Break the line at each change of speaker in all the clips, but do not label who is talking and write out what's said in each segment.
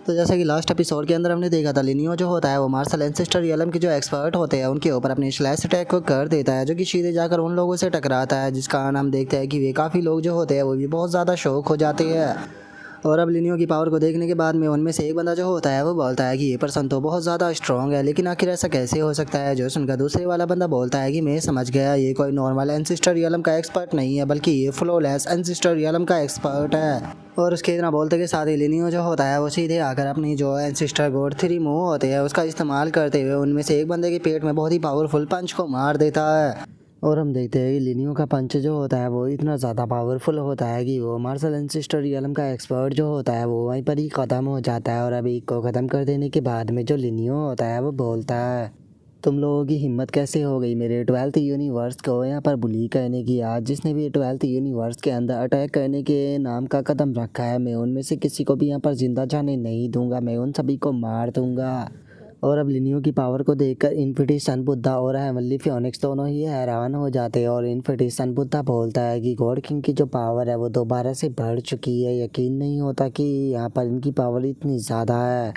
तो जैसा कि लास्ट एपिसोड के अंदर हमने देखा था, लिनियो जो होता है वो मार्शल एंसेस्टर रियलम के जो एक्सपर्ट होते हैं उनके ऊपर अपनी स्लैश अटैक को कर देता है, जो कि सीधे जाकर उन लोगों से टकराता है, जिसका कारण हम देखते हैं कि वे काफ़ी लोग जो होते हैं वो भी बहुत ज़्यादा शौक हो जाते हैं। और अब लिनियो की पावर को देखने के बाद में उनमें से एक बंदा जो होता है वो बोलता है कि ये पर्सन तो बहुत ज़्यादा स्ट्रॉन्ग है, लेकिन आखिर ऐसा कैसे हो सकता है। जो सुनकर दूसरे वाला बंदा बोलता है कि मैं समझ गया, ये कोई नॉर्मल एंसेस्टर रियलम का एक्सपर्ट नहीं है, बल्कि ये फ्लॉलेस एंसेस्टर रियलम का एक्सपर्ट है। और उसके इतना बोलते के साथ ही लिनियो जो होता है वो सीधे आकर अपनी जो एंसेस्टर गॉड 3 मूव होते हैं उसका इस्तेमाल करते हुए उनमें से एक बंदे के पेट में बहुत ही पावरफुल पंच को मार देता है। और हम देखते हैं कि लिनियो का पंच जो होता है वो इतना ज़्यादा पावरफुल होता है कि वो मार्शल एंसेस्टर रियलम का एक्सपर्ट जो होता है वो वहीं पर ही ख़त्म हो जाता है। और अभी को ख़त्म कर देने के बाद में जो लिनियो होता है वो बोलता है, तुम लोगों की हिम्मत कैसे हो गई मेरे 12th यूनिवर्स को यहाँ पर बुली करने की। आज जिसने भी 12th यूनिवर्स के अंदर अटैक करने के नाम का कदम रखा है, मैं उनमें से किसी को भी यहाँ पर जिंदा जाने नहीं दूंगा, मैं उन सभी को मार दूंगा। और अब लिनियो की पावर को देखकर इन्फिनिटी सन बुद्धा और हेवनली फियोनिक्स दोनों ही हैरान हो जाते हैं। और इन्फिनिटी सन बुद्धा बोलता है कि गॉड किंग की जो पावर है वो दोबारा से बढ़ चुकी है, यकीन नहीं होता कि यहाँ पर इनकी पावर इतनी ज़्यादा है।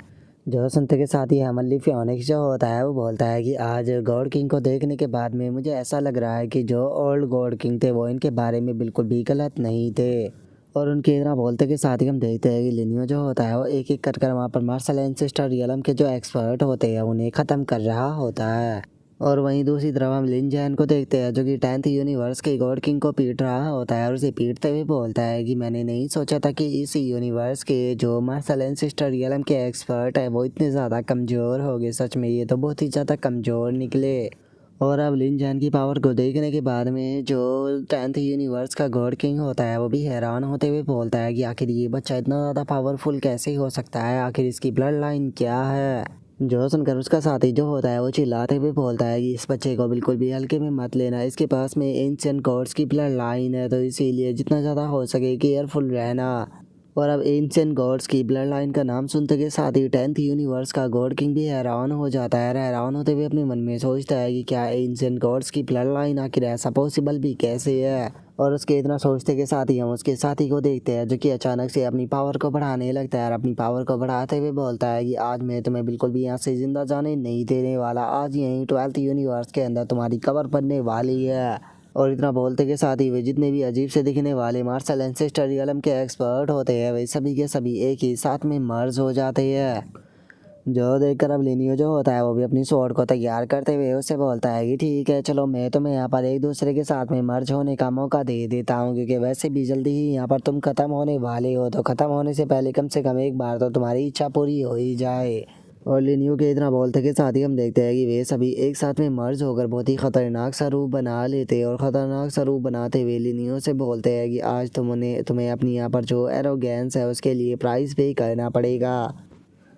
जो सुनते के साथ ही हेवनली फियोनिक्स जो होता है वो बोलता है कि आज गॉड किंग को देखने के बाद में मुझे ऐसा लग रहा है कि जो ओल्ड गॉड किंग थे वो इनके बारे में बिल्कुल भी गलत नहीं थे। और उनके इतना बोलते के साथ ही हम देखते हैं कि लिनियो जो होता है वो एक एक कर वहाँ पर मार्शल एंसेस्टर रियलम के जो एक्सपर्ट होते हैं उन्हें ख़त्म कर रहा होता है। और वहीं दूसरी तरफ हम लिन जैन को देखते हैं, जो कि 10th यूनिवर्स के गॉड किंग को पीट रहा होता है। और उसे पीटते हुए बोलता है कि मैंने नहीं सोचा था कि इस यूनिवर्स के जो मार्शल एंसेस्टर रियलम के एक्सपर्ट है वो इतने ज़्यादा कमज़ोर हो गए, सच में ये तो बहुत ही ज़्यादा कमज़ोर निकले। और अब लिन जैन की पावर को देखने के बाद में जो 10th यूनिवर्स का गॉड किंग होता है वो भी हैरान होते हुए बोलता है कि आखिर ये बच्चा इतना ज़्यादा पावरफुल कैसे हो सकता है, आखिर इसकी ब्लड लाइन क्या है। जो सुनकर उसका साथी जो होता है वो चिल्लाते हुए बोलता है कि इस बच्चे को बिल्कुल भी हल्के में मत लेना, इसके पास में एंशिएंट गॉड्स की ब्लड लाइन है, तो इसीलिए जितना ज़्यादा हो सके केयरफुल रहना। और अब एंशिएंट गॉड्स की ब्लड लाइन का नाम सुनते के साथ ही 10th यूनिवर्स का गॉड किंग भी हैरान हो जाता है। हैरान होते हुए अपने मन में सोचता है कि क्या एंशिएंट गॉड्स की ब्लड लाइन आखिर ऐसा पॉसिबल भी कैसे है। और उसके इतना सोचते के साथ ही हम उसके साथी को देखते हैं, जो कि अचानक से अपनी पावर को बढ़ाने लगता है। और अपनी पावर को बढ़ाते हुए बोलता है कि आज मैं तुम्हें बिल्कुल भी यहाँ से जिंदा जाने नहीं देने वाला, आज यहीं 12th यूनिवर्स के अंदर तुम्हारी कबर बनने वाली है। और इतना बोलते के साथ ही वे जितने भी अजीब से दिखने वाले मार्शल एंसेस्टर रियलम के एक्सपर्ट होते हैं वे सभी के सभी एक ही साथ में मर्ज हो जाते हैं। जो देखकर अब लिनियो जो होता है वो भी अपनी स्वॉर्ड को तैयार करते हुए उससे बोलता है कि ठीक है, चलो मैं तुम्हें यहाँ पर एक दूसरे के साथ में मर्ज होने का मौका दे देता हूँ, क्योंकि वैसे भी जल्दी ही यहाँ पर तुम ख़त्म होने वाले हो, तो ख़त्म होने से पहले कम से कम एक बार तो तुम्हारी इच्छा पूरी हो ही जाए। और लिनियो के इतना बोलते के साथ ही हम देखते हैं कि वे सभी एक साथ में मर्ज होकर बहुत ही ख़तरनाक सा रूप बना लेते हैं। और ख़तरनाक सा रूप बनाते हुए लिनियो से बोलते हैं कि आज तुम्हें अपनी यहाँ पर जो एरोगेंस है उसके लिए प्राइस पे करना पड़ेगा।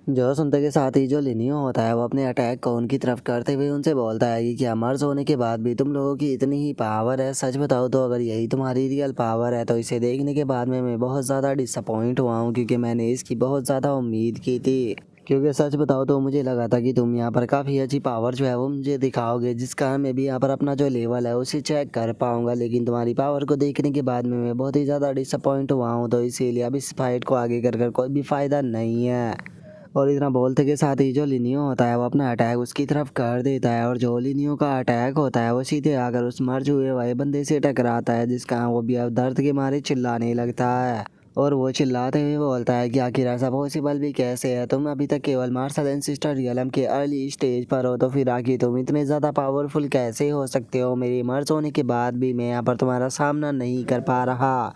जो सुनते के साथ ही जो लिनियो होता है वो अपने अटैक को उनकी तरफ करते हुए उनसे बोलता है कि क्या मर्ज होने के बाद भी तुम लोगों की इतनी ही पावर है। सच बताओ तो अगर यही तुम्हारी रियल पावर है तो इसे देखने के बाद में मैं बहुत ज़्यादा डिसअपॉइंट हुआ हूँ, क्योंकि मैंने इसकी बहुत ज़्यादा उम्मीद की थी। क्योंकि सच बताओ तो मुझे लगा था कि तुम यहाँ पर काफ़ी अच्छी पावर जो है वो मुझे दिखाओगे, जिसका मैं भी यहाँ पर अपना जो लेवल है उसे चेक कर पाऊंगा, लेकिन तुम्हारी पावर को देखने के बाद में मैं बहुत ही ज़्यादा डिसअपॉइंट हुआ हूँ, तो इसीलिए अब इस फाइट को आगे कर कोई भी फ़ायदा नहीं है। और इतना बोलते के साथ ही जो लिनियो होता है वो अपना अटैक उसकी तरफ कर देता है। और जो लिनियो का अटैक होता है वो सीधे आकर उस मर्ज हुए वाले बंदे से टकराता है, जिसका वो भी अब दर्द के मारे चिल्लाने लगता है। और वो चिल्लाते हुए बोलता है कि आखिर ऐसा पॉसिबल भी कैसे है, तुम अभी तक केवल मार्शल एंसेस्टर रियलम के अर्ली स्टेज पर हो, तो फिर आखिर तुम इतने ज़्यादा पावरफुल कैसे हो सकते हो। मेरी मर्ज होने के बाद भी मैं यहाँ पर तुम्हारा सामना नहीं कर पा रहा।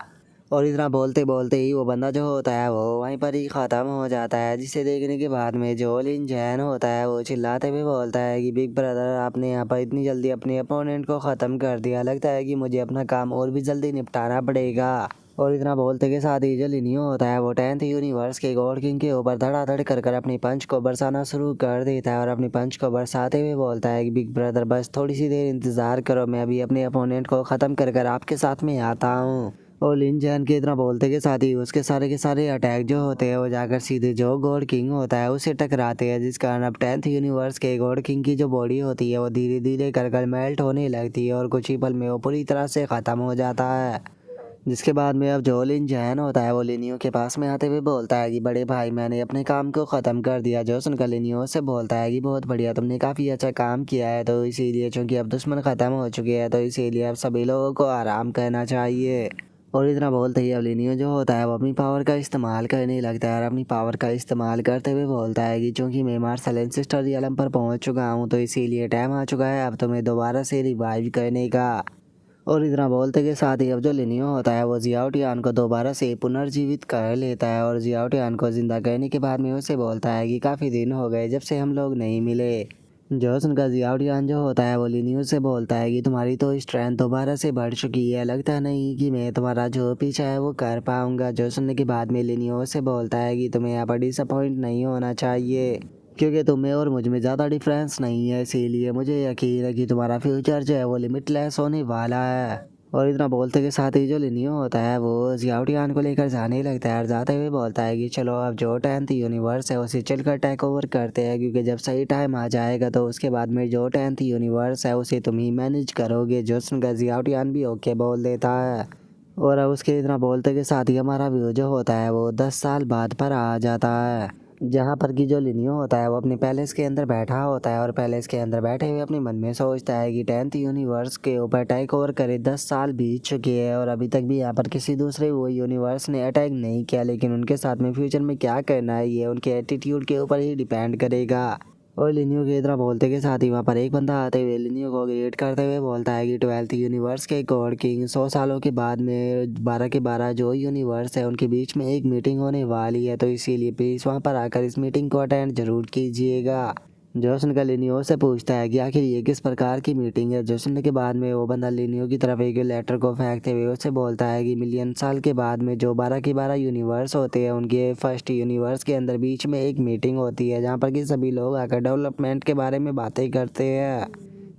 और इतना बोलते बोलते ही वो बंदा जो होता है वो वहीं पर ही ख़त्म हो जाता है, जिसे देखने के बाद में जो लिन जैन होता है वो चिल्लाते हुए बोलता है कि बिग ब्रदर आपने यहाँ पर इतनी जल्दी अपने अपोनेंट को ख़त्म कर दिया, लगता है कि मुझे अपना काम और भी जल्दी निपटाना पड़ेगा। और इतना बोलते के साथ ही जो लिनियो होता है वो 10th यूनिवर्स के गॉड किंग के ऊपर धड़ाधड़ कर अपनी पंच को बरसाना शुरू कर देता है। और अपनी पंच को बरसाते हुए बोलता है कि बिग ब्रदर बस थोड़ी सी देर इंतज़ार करो, मैं अभी अपने अपोनेंट को ख़त्म कर आपके साथ में आता हूँ। और लिन जैन के इतना बोलते के साथ ही उसके सारे के सारे अटैक जो होते हैं वो जाकर सीधे जो गॉड किंग होता है उसे टकराते हैं, जिस कारण अब 10th यूनिवर्स के गॉड किंग की जो बॉडी होती है वो धीरे धीरे कर मेल्ट होने लगती है और कुछ ही पल में वो पूरी तरह से ख़त्म हो जाता है। जिसके बाद में अब जो लिन जैन होता है वो लिनियो के पास में आते हुए बोलता है कि बड़े भाई मैंने अपने काम को ख़त्म कर दिया। जो सुनकर लिनियो से बोलता है कि बहुत बढ़िया, तुमने काफ़ी अच्छा काम किया है, तो इसीलिए चूँकि अब दुश्मन ख़त्म हो चुके हैं तो इसीलिए अब सभी लोगों को आराम करना चाहिए। और इतना बोलते ही अब लिनियो जो होता है वो अपनी पावर का इस्तेमाल करने लगता है और अपनी पावर का इस्तेमाल करते हुए बोलता है कि चूँकि मैं मार्शल एंसेस्टर रियलम पर पहुँच चुका हूँ तो इसीलिए टाइम आ चुका है अब तुम्हें दोबारा से रिवाइव करने का। और इतना बोलते के साथ ही अब जो लिनियो होता है वो जियाओ टियान को दोबारा से पुनर्जीवित कर लेता है और जियाओ टियान को जिंदा करने के बाद में उसे बोलता है कि काफ़ी दिन हो गए जब से हम लोग नहीं मिले। जो सुनकर जियाओ टियान जो होता है वो लिनियो से बोलता है कि तुम्हारी तो स्ट्रेंथ दोबारा से बढ़ चुकी है, लगता नहीं कि मैं तुम्हारा जो पीछा है वो कर पाऊंगा। जो सुनने के बाद में लिनियो से बोलता है कि तुम्हें यहाँ पर डिसअपॉइंट नहीं होना चाहिए क्योंकि तुम में और मुझ में ज़्यादा डिफरेंस नहीं है, इसीलिए मुझे यकीन है कि तुम्हारा फ्यूचर जो है वो लिमिटलेस होने वाला है। और इतना बोलते के साथ ही जो लिनियो होता है वो जियाओ टियान को लेकर जाने लगता है और जाते हुए बोलता है कि चलो अब जो 10th यूनिवर्स है उसे चलकर टेक ओवर करते हैं, क्योंकि जब सही टाइम आ जाएगा तो उसके बाद में जो 10th यूनिवर्स है उसे तुम ही मैनेज करोगे। जो सुनकर जियाओ टियान भी ओके बोल देता है। और अब उसके इतना बोलते के साथ ही हमारा व्यू जो होता है वो 10 साल बाद पर आ जाता है, जहाँ पर कि जो लिनियो होता है वो अपने पैलेस के अंदर बैठा होता है और पैलेस के अंदर बैठे हुए अपने मन में सोचता है कि 10th यूनिवर्स के ऊपर अटैक ओवर करे 10 साल बीत चुके हैं और अभी तक भी यहाँ पर किसी दूसरे वो यूनिवर्स ने अटैक नहीं किया, लेकिन उनके साथ में फ्यूचर में क्या करना है ये उनके एटीट्यूड के ऊपर ही डिपेंड करेगा। और लिनियो के इतना बोलते के साथ ही वहाँ पर एक बंदा आते हुए लिनियो को ग्रेट करते हुए बोलता है कि 12th यूनिवर्स के गॉड किंग 100 सालों के बाद में 12 के 12 जो यूनिवर्स है उनके बीच में एक मीटिंग होने वाली है, तो इसीलिए प्लीज़ वहाँ पर आकर इस मीटिंग को अटेंड जरूर कीजिएगा। जो सुनकर लिनियो से पूछता है कि आखिर ये किस प्रकार की मीटिंग है। जो सुनने के बाद में वो बंदा लिनियो की तरफ एक लेटर को फेंकते हुए उससे बोलता है कि मिलियन साल के बाद में जो 12 के 12 यूनिवर्स होते हैं उनके फर्स्ट यूनिवर्स के अंदर बीच में एक मीटिंग होती है जहाँ पर कि सभी लोग आकर डेवलपमेंट के बारे में बातें करते हैं।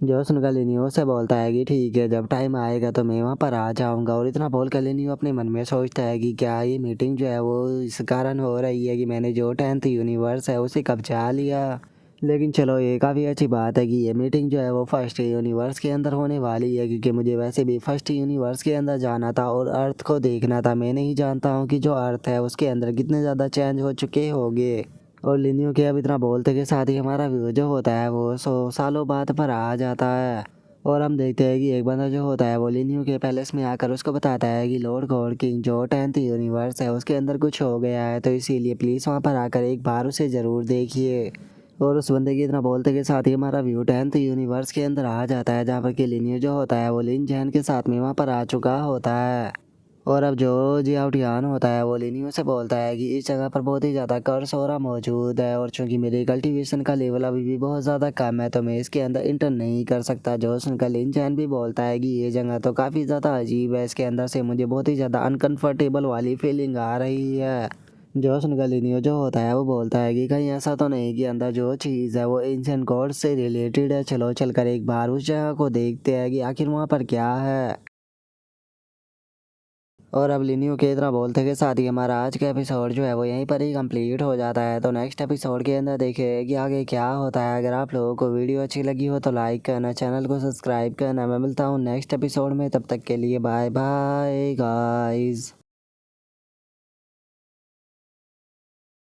जो सुनकर लिनियो से बोलता है कि ठीक है, जब टाइम आएगा तो मैं वहाँ पर आ जाऊँगा। और इतना बोल कर लिनियो अपने मन में सोचता है कि क्या ये मीटिंग जो है वो इस कारण हो रही है कि मैंने जो 10th यूनिवर्स है उसे कब्जा लिया। लेकिन चलो ये काफ़ी अच्छी बात है कि ये मीटिंग जो है वो फर्स्ट यूनिवर्स के अंदर होने वाली है, क्योंकि मुझे वैसे भी फर्स्ट यूनिवर्स के अंदर जाना था और अर्थ को देखना था। मैं नहीं जानता हूँ कि जो अर्थ है उसके अंदर कितने ज़्यादा चेंज हो चुके होंगे। और लिनियो के अब इतना बोलते के साथ ही हमारा व्यू जो होता है वो 100 सालों बाद पर आ जाता है। और हम देखते हैं कि एक बंदा जो होता है वो लिनियो के पैलेस में आकर उसको बताता है कि लॉर्ड गॉड किंग जो 10th यूनिवर्स है उसके अंदर कुछ हो गया है, तो इसीलिए प्लीज़ वहाँ पर आकर एक बार उसे ज़रूर देखिए। और उस बंदे की इतना बोलते के साथ ही हमारा व्यू 10th यूनिवर्स के अंदर आ जाता है, जहाँ पर कि लिनियो जो होता है वो लिन जैन के साथ में वहाँ पर आ चुका होता है। और अब जो जियाओ टियान होता है वो लिनियो से बोलता है कि इस जगह पर बहुत ही ज़्यादा कर्सोरा मौजूद है और चूंकि मेरे कल्टीवेशन का लेवल अभी भी बहुत ज़्यादा कम है तो मैं इसके अंदर इंटर नहीं कर सकता। जो सुनकर लिन जैन भी बोलता है कि ये जगह तो काफ़ी ज़्यादा अजीब है, इसके अंदर से मुझे बहुत ही ज़्यादा अनकंफर्टेबल वाली फीलिंग आ रही है। जो सुनकर लिनियो जो होता है वो बोलता है कि कहीं ऐसा तो नहीं कि अंदर जो चीज़ है वो एंशिएंट गॉड से रिलेटेड है, चलो चलकर एक बार उस जगह को देखते हैं कि आखिर वहाँ पर क्या है। और अब लिनियो के इतना बोलते के साथ ही हमारा आज का एपिसोड जो है वो यहीं पर ही कंप्लीट हो जाता है। तो नेक्स्ट एपिसोड के अंदर देखिए कि आगे क्या होता है। अगर आप लोगों को वीडियो अच्छी लगी हो तो लाइक करना, चैनल को सब्सक्राइब करना। मैं मिलता हूँ नेक्स्ट एपिसोड में, तब तक के लिए बाय बाय गाइस।